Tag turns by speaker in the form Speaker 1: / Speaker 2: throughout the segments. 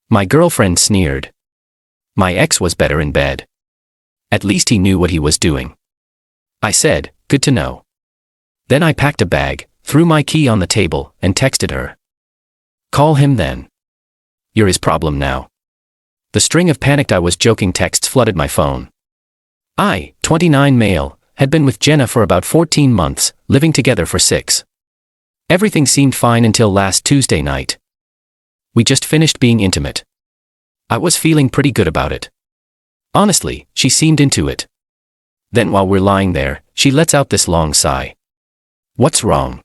Speaker 1: My girlfriend sneered. My ex was better in bed. At least he knew what he was doing. I said, good to know. Then I packed a bag, threw my key on the table, and texted her. Call him then. You're his problem now. The string of panicked I was joking texts flooded my phone. I, 29 male, had been with Jenna for about 14 months, living together for 6. Everything seemed fine until last Tuesday night. We just finished being intimate. I was feeling pretty good about it. Honestly, she seemed into it. Then while we're lying there, she lets out this long sigh. What's wrong?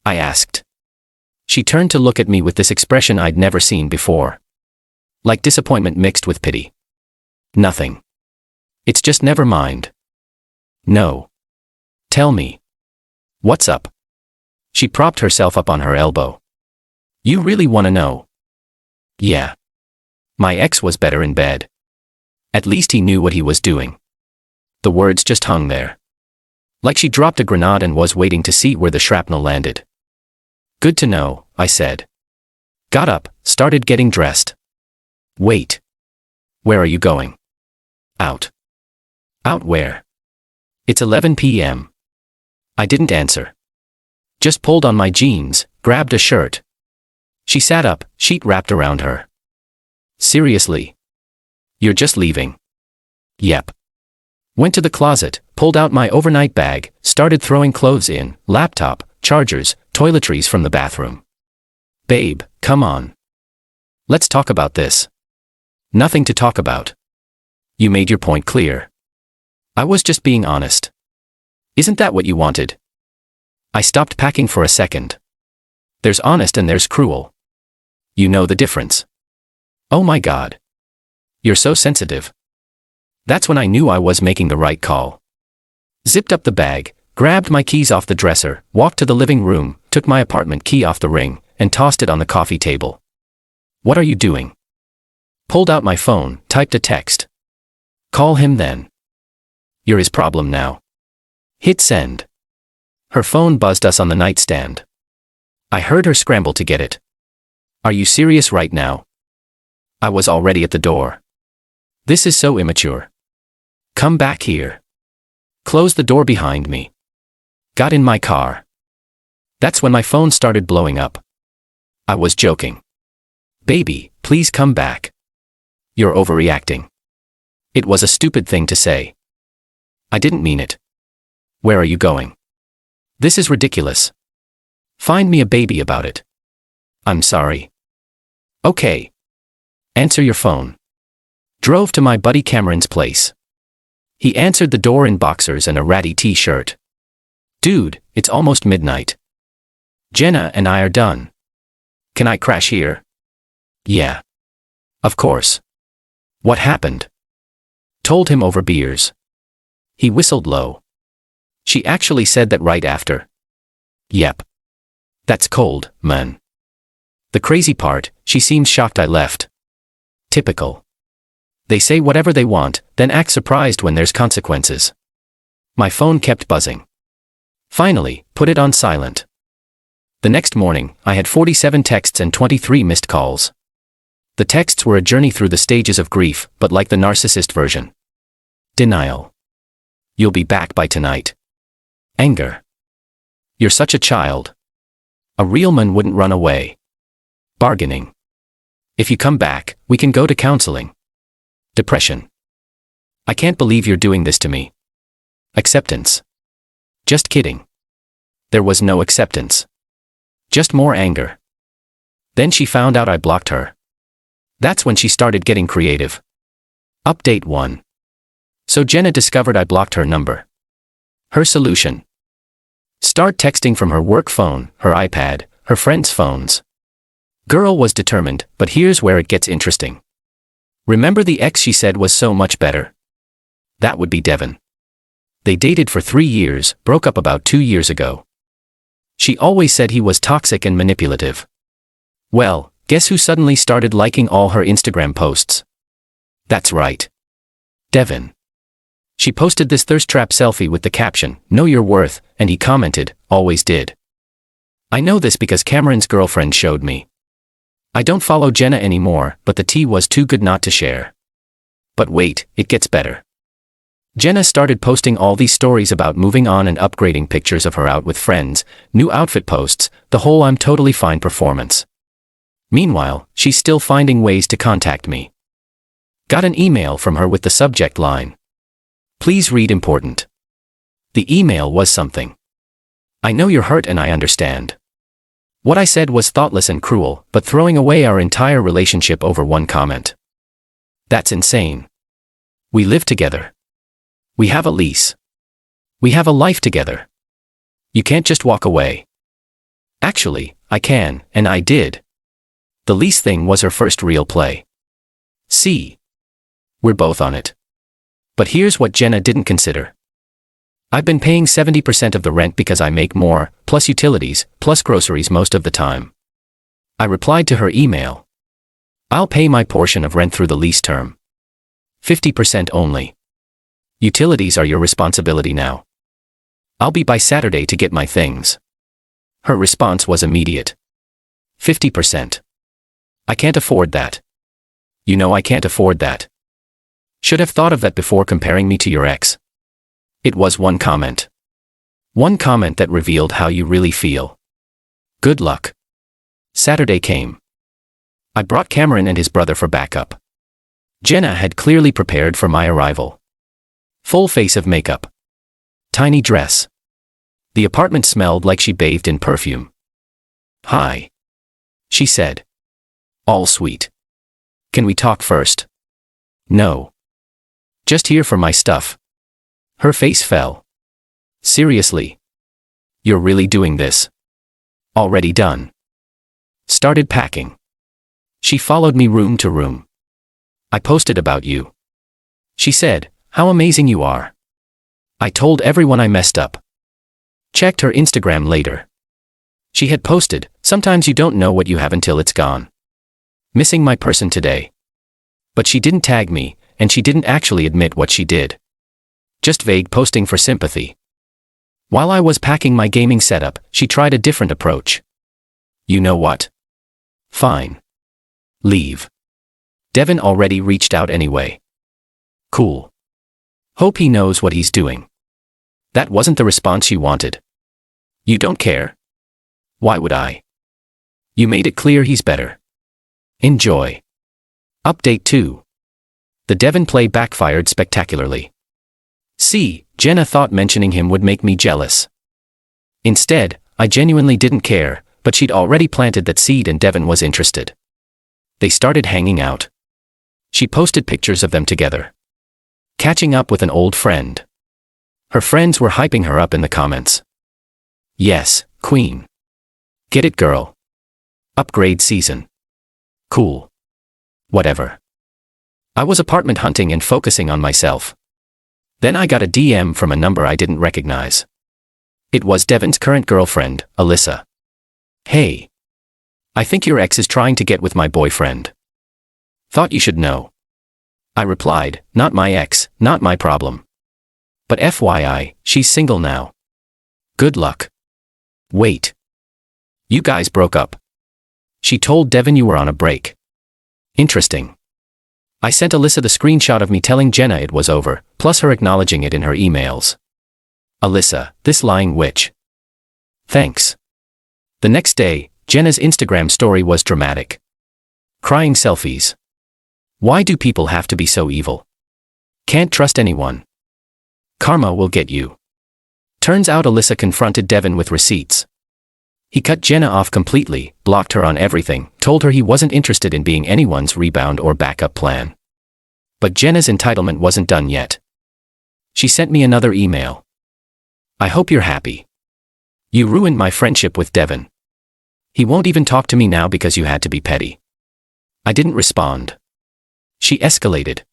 Speaker 1: I asked. She turned to look at me with this expression I'd never seen before. Like disappointment mixed with pity. Nothing. It's just never mind. No. Tell me. What's up? She propped herself up on her elbow. You really want to know? Yeah. My ex was better in bed. At least he knew what he was doing. The words just hung there. Like she dropped a grenade and was waiting to see where the shrapnel landed. Good to know, I said. Got up, started getting dressed. Wait. Where are you going? Out. Out where? It's 11 p.m. I didn't answer. Just pulled on my jeans, grabbed a shirt. She sat up, sheet wrapped around her. Seriously? You're just leaving? Yep. Went to the closet, pulled out my overnight bag, started throwing clothes in, laptop, chargers, toiletries from the bathroom. Babe, come on. Let's talk about this. Nothing to talk about. You made your point clear. I was just being honest. Isn't that what you wanted? I stopped packing for a second. There's honest and there's cruel. You know the difference. Oh my God. You're so sensitive. That's when I knew I was making the right call. Zipped up the bag, grabbed my keys off the dresser, walked to the living room, took my apartment key off the ring, and tossed it on the coffee table. What are you doing? Pulled out my phone, typed a text. Call him then. You're his problem now. Hit send. Her phone buzzed us on the nightstand. I heard her scramble to get it. Are you serious right now? I was already at the door. This is so immature. Come back here. Closed the door behind me. Got in my car. That's when my phone started blowing up. I was joking. Baby, please come back. You're overreacting. It was a stupid thing to say. I didn't mean it. Where are you going? This is ridiculous. Find me a baby about it. I'm sorry. Okay. Answer your phone. Drove to my buddy Cameron's place. He answered the door in boxers and a ratty t-shirt. Dude, it's almost midnight. Jenna and I are done. Can I crash here? Yeah. Of course. What happened? Told him over beers. He whistled low. She actually said that right after. Yep. That's cold, man. The crazy part, she seemed shocked I left. Typical. They say whatever they want, then act surprised when there's consequences. My phone kept buzzing. Finally, put it on silent. The next morning, I had 47 texts and 23 missed calls. The texts were a journey through the stages of grief, but like the narcissist version. Denial. You'll be back by tonight. Anger. You're such a child. A real man wouldn't run away. Bargaining. If you come back, we can go to counseling. Depression. I can't believe you're doing this to me. Acceptance. Just kidding. There was no acceptance. Just more anger. Then she found out I blocked her. That's when she started getting creative. Update 1. So Jenna discovered I blocked her number. Her solution. Start texting from her work phone, her iPad, her friends' phones. Girl was determined, but here's where it gets interesting. Remember the ex she said was so much better? That would be Devon. They dated for 3 years, broke up about 2 years ago. She always said he was toxic and manipulative. Well, guess who suddenly started liking all her Instagram posts? That's right. Devon. She posted this thirst trap selfie with the caption, "Know your worth," and he commented, "Always did." I know this because Cameron's girlfriend showed me. I don't follow Jenna anymore, but the tea was too good not to share. But wait, it gets better. Jenna started posting all these stories about moving on and upgrading, pictures of her out with friends, new outfit posts, the whole I'm totally fine performance. Meanwhile, she's still finding ways to contact me. Got an email from her with the subject line, "Please read important." The email was something. "I know you're hurt and I understand." What I said was thoughtless and cruel, but throwing away our entire relationship over one comment. That's insane. We live together. We have a lease. We have a life together. You can't just walk away. Actually, I can, and I did. The lease thing was her first real play. See? We're both on it. But here's what Jenna didn't consider. I've been paying 70% of the rent because I make more, plus utilities, plus groceries most of the time. I replied to her email. I'll pay my portion of rent through the lease term. 50% only. Utilities are your responsibility now. I'll be by Saturday to get my things. Her response was immediate. 50%. I can't afford that. You know I can't afford that. Should have thought of that before comparing me to your ex. It was one comment. One comment that revealed how you really feel. Good luck. Saturday came. I brought Cameron and his brother for backup. Jenna had clearly prepared for my arrival. Full face of makeup. Tiny dress. The apartment smelled like she bathed in perfume. "Hi," she said. "All sweet. Can we talk first?" "No. Just here for my stuff." Her face fell. "Seriously? You're really doing this?" "Already done." Started packing. She followed me room to room. "I posted about you," she said. "How amazing you are." I told everyone I messed up. Checked her Instagram later. She had posted, "Sometimes you don't know what you have until it's gone. Missing my person today." But she didn't tag me, and she didn't actually admit what she did. Just vague posting for sympathy. While I was packing my gaming setup, she tried a different approach. "You know what? Fine. Leave. Devon already reached out anyway." Cool. Hope he knows what he's doing. That wasn't the response she wanted. "You don't care?" "Why would I? You made it clear he's better. Enjoy." Update 2. The Devon play backfired spectacularly. See, Jenna thought mentioning him would make me jealous. Instead, I genuinely didn't care, but she'd already planted that seed and Devon was interested. They started hanging out. She posted pictures of them together. Catching up with an old friend. Her friends were hyping her up in the comments. "Yes, queen. Get it, girl. Upgrade season. Cool. Whatever." I was apartment hunting and focusing on myself. Then I got a DM from a number I didn't recognize. It was Devon's current girlfriend, Alyssa. "Hey. I think your ex is trying to get with my boyfriend. Thought you should know." I replied, "Not my ex, not my problem. But FYI, she's single now. Good luck." "Wait. You guys broke up?" "She told Devon you were on a break." "Interesting." I sent Alyssa the screenshot of me telling Jenna it was over, plus her acknowledging it in her emails. Alyssa, this lying witch. Thanks. The next day, Jenna's Instagram story was dramatic. Crying selfies. Why do people have to be so evil? Can't trust anyone. Karma will get you. Turns out Alyssa confronted Devon with receipts. He cut Jenna off completely, blocked her on everything, told her he wasn't interested in being anyone's rebound or backup plan. But Jenna's entitlement wasn't done yet. She sent me another email. "I hope you're happy. You ruined my friendship with Devon. He won't even talk to me now because you had to be petty." I didn't respond. She escalated.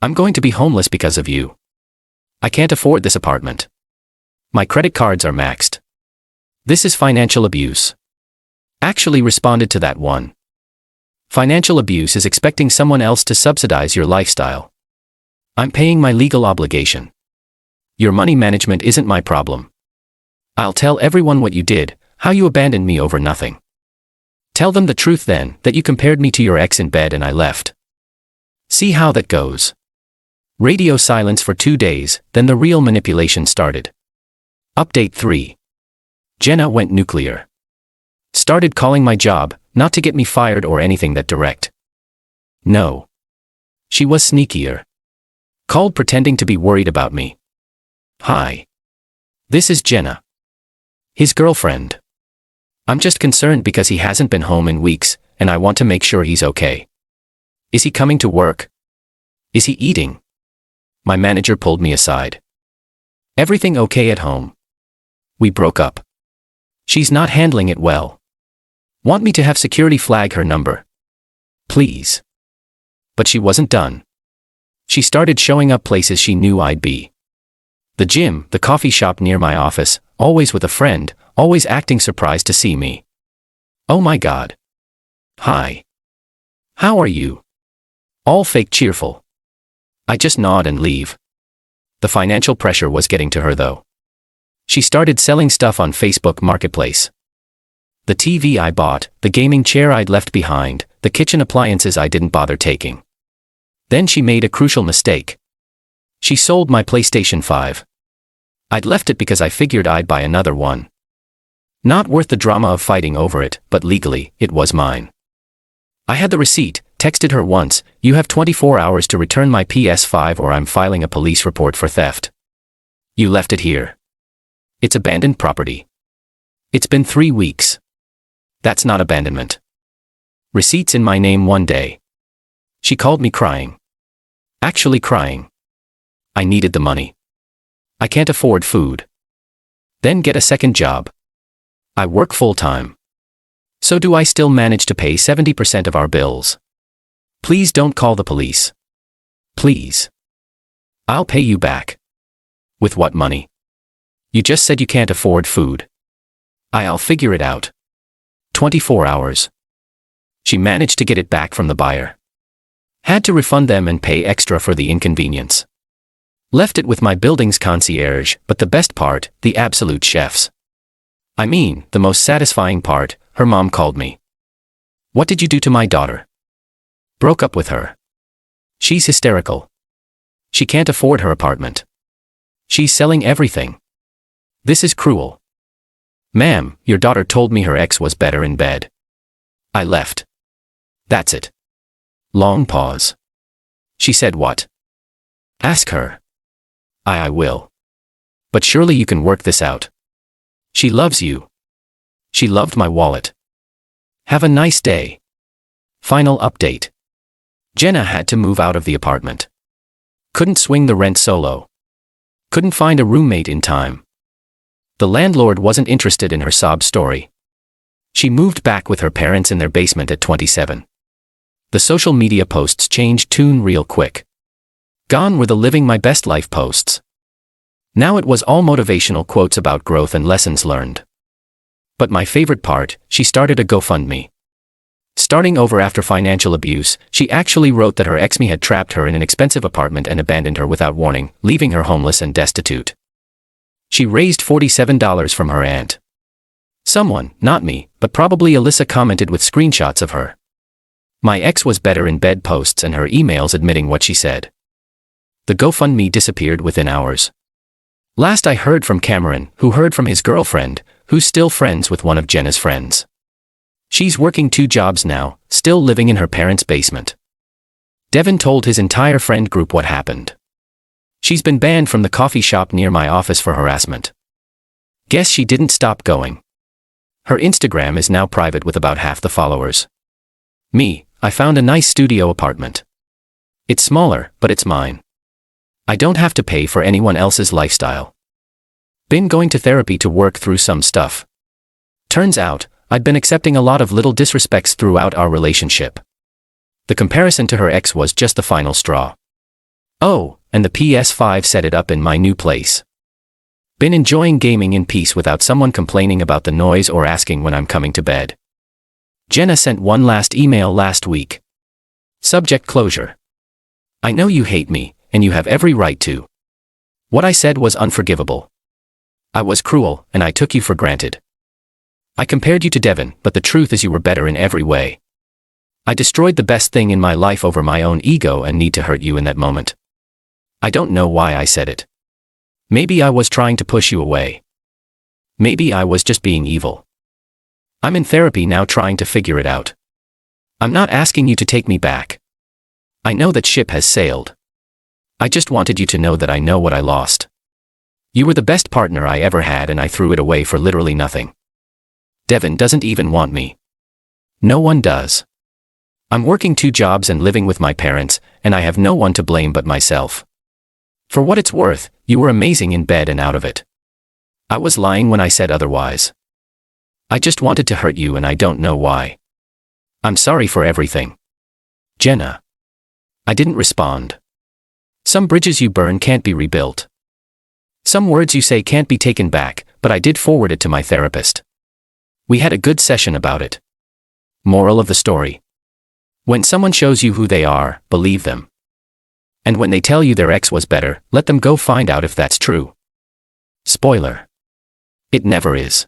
Speaker 1: "I'm going to be homeless because of you. I can't afford this apartment. My credit cards are maxed. This is financial abuse." Actually responded to that one. Financial abuse is expecting someone else to subsidize your lifestyle. I'm paying my legal obligation. Your money management isn't my problem. I'll tell everyone what you did, how you abandoned me over nothing. Tell them the truth then, that you compared me to your ex in bed and I left. See how that goes. Radio silence for 2 days, then the real manipulation started. Update 3. Jenna went nuclear. Started calling my job, not to get me fired or anything that direct. No. She was sneakier. Called pretending to be worried about me. Hi. This is Jenna. His girlfriend. I'm just concerned because he hasn't been home in weeks, and I want to make sure he's okay. Is he coming to work? Is he eating? My manager pulled me aside. Everything okay at home? We broke up. She's not handling it well. Want me to have security flag her number? Please. But she wasn't done. She started showing up places she knew I'd be. The gym, the coffee shop near my office, always with a friend, always acting surprised to see me. Oh my God. Hi. How are you? All fake cheerful. I just nod and leave. The financial pressure was getting to her though. She started selling stuff on Facebook Marketplace. The TV I bought, the gaming chair I'd left behind, the kitchen appliances I didn't bother taking. Then she made a crucial mistake. She sold my PlayStation 5. I'd left it because I figured I'd buy another one. Not worth the drama of fighting over it, but legally, it was mine. I had the receipt, texted her once, you have 24 hours to return my PS5 or I'm filing a police report for theft. You left it here. It's abandoned property. It's been 3 weeks. That's not abandonment. Receipts in my name one day. She called me crying. Actually crying. I needed the money. I can't afford food. Then get a second job. I work full-time. So do I still manage to pay 70% of our bills? Please don't call the police. Please. I'll pay you back. With what money? You just said you can't afford food. I'll figure it out. 24 hours. She managed to get it back from the buyer. Had to refund them and pay extra for the inconvenience. Left it with my building's concierge, but the best part, the absolute chefs. I mean, the most satisfying part, her mom called me. What did you do to my daughter? Broke up with her. She's hysterical. She can't afford her apartment. She's selling everything. This is cruel. Ma'am, your daughter told me her ex was better in bed. I left. That's it. Long pause. She said what? Ask her. I will. But surely you can work this out. She loves you. She loved my wallet. Have a nice day. Final update. Jenna had to move out of the apartment. Couldn't swing the rent solo. Couldn't find a roommate in time. The landlord wasn't interested in her sob story. She moved back with her parents in their basement at 27. The social media posts changed tune real quick. Gone were the living my best life posts. Now it was all motivational quotes about growth and lessons learned. But my favorite part, she started a GoFundMe. Starting over after financial abuse, she actually wrote that her ex-me had trapped her in an expensive apartment and abandoned her without warning, leaving her homeless and destitute. She raised $47 from her aunt. Someone, not me, but probably Alyssa, commented with screenshots of her. My ex was better in bed posts and her emails admitting what she said. The GoFundMe disappeared within hours. Last I heard from Cameron, who heard from his girlfriend, who's still friends with one of Jenna's friends. She's working 2 jobs now, still living in her parents' basement. Devon told his entire friend group what happened. She's been banned from the coffee shop near my office for harassment. Guess she didn't stop going. Her Instagram is now private with about half the followers. Me, I found a nice studio apartment. It's smaller, but it's mine. I don't have to pay for anyone else's lifestyle. Been going to therapy to work through some stuff. Turns out, I'd been accepting a lot of little disrespects throughout our relationship. The comparison to her ex was just the final straw. Oh, and the PS5 set it up in my new place. Been enjoying gaming in peace without someone complaining about the noise or asking when I'm coming to bed. Jenna sent one last email last week. Subject closure. I know you hate me, and you have every right to. What I said was unforgivable. I was cruel, and I took you for granted. I compared you to Devon, but the truth is you were better in every way. I destroyed the best thing in my life over my own ego and need to hurt you in that moment. I don't know why I said it. Maybe I was trying to push you away. Maybe I was just being evil. I'm in therapy now trying to figure it out. I'm not asking you to take me back. I know that ship has sailed. I just wanted you to know that I know what I lost. You were the best partner I ever had and I threw it away for literally nothing. Devon doesn't even want me. No one does. I'm working 2 jobs and living with my parents, and I have no one to blame but myself. For what it's worth, you were amazing in bed and out of it. I was lying when I said otherwise. I just wanted to hurt you and I don't know why. I'm sorry for everything. Jenna. I didn't respond. Some bridges you burn can't be rebuilt. Some words you say can't be taken back, but I did forward it to my therapist. We had a good session about it. Moral of the story. When someone shows you who they are, believe them. And when they tell you their ex was better, let them go find out if that's true. Spoiler. It never is.